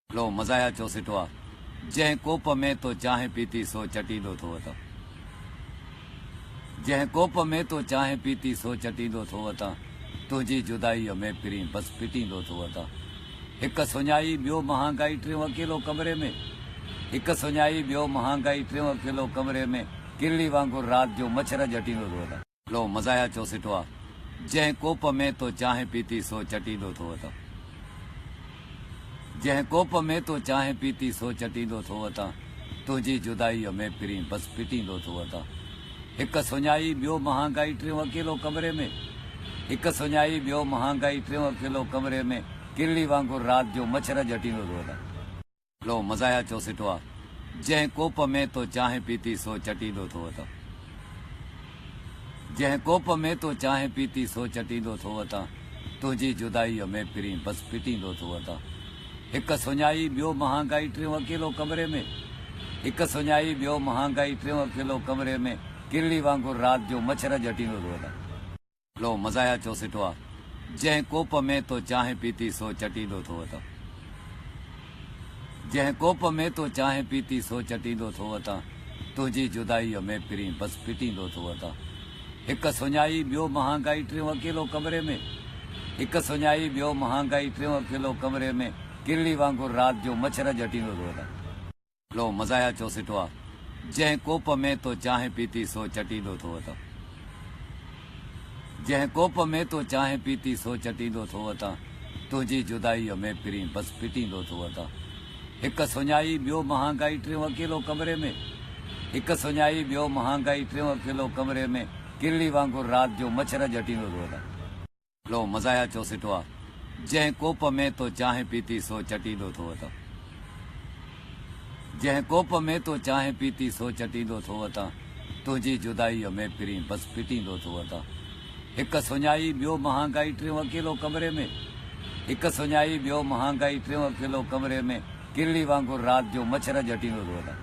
लो मज़ाया चौसिटो आहे जंहिं कोप में तो चांहि पीती सो चटींदो थो वतां। जंहिं कोप में तो चांहि पीती सो चटींदो थो वतां। तुंहिंजी जुदाईअ में फिरी बस पिटींदो थो वतां। हिकु सुञाई ॿियो महांगाई टियों अकेलो कमरे में। हिकु सुञाई ॿियो महांगाई टियों अकेलो कमरे में। किरली वांगुरु राति जो मच्छर जटींदो थो वतां। लो मज़ाया चौसिटो आहे जंहिं कोप में तो चांहि पीती सो चटींदो थो वतां। जंहिं कोप में तो चांहि पीती सो चटींदो थो वतां। तुंहिंजी जुदाईअ में फिरी बस पिटींदो थो वतां। हिकु सुञाई ॿियो महांगाई टियों अकेलो कमरे में। हिकु सुञाई ॿियो महांगाई टियों अकेलो कमरे में। किरली वांगुरु राति जो मच्छर जटींदो थो वतां। लो मज़ाया चौसिटो आहे जंहिं कोप में तो चांहि पीती सो चटींदो थो वतां। जंहिं कोप में तो चांहि पीती सो चटींदो थो वतां। तुंहिंजी जुदाईअ में फिरी बस पिटींदो थो वतां। हिकु सुञाई ॿियो महांगाई टियों अकेलो कमरे में। हिकु सुञाई ॿियो महांगाई टियों अकेलो कमरे में। किरली वांगुरु राति जो मच्छर जटींदो थो वतां। लो मज़ाया चौसिटो आहे जंहिं कोप में तो चांहि पीती सो चटींदो थो वतां। जंहिं कोप में तो चांहि पीती सो चटींदो थो वतां। तुंहिंजी जुदाईअ में फिरी बस पिटींदो थो वतां। हिकु सुञाई ॿियो महांगाई टियों अकेलो कमरे में। हिकु सुञाई ॿियो महांगाई टियों अकेलो कमरे में। किरली वांगुरु राति जो मच्छर जटींदो थो वतां। लो मज़ाया चौसिटो आहे जंहिं कोप में तो चांहि पीती सो चटींदो थो वतां। जंहिं कोप में तो चांहि पीती सो चटींदो थो वतां। तुंहिंजी जुदाईअ में फिरी बस पिटींदो थो वतां। हिकु सुञाई ॿियो महांगाई टियों अकेलो कमरे में। हिकु सुञाई ॿियो महांगाई टियों अकेलो कमरे में। किरली वांगुरु राति जो मच्छर जटींदो थो वतां। लो मज़ाया चौसिटो आहे जंहिं कोप में तो चांहि पीती सो चटींदो थो वतां। जंहिं कोप में तो चांहि पीती सो चटींदो थो वतां। तुंहिंजी जुदाईअ में फिरी बस पिटींदो थो वतां। हिकु सुञाई ॿियो महांगाई टियों अकेलो कमरे में। हिकु सुञाई ॿियो महांगाई टियों अकेलो कमरे में। किरली वांगुरु राति जो मच्छर जटींदो थो वतां।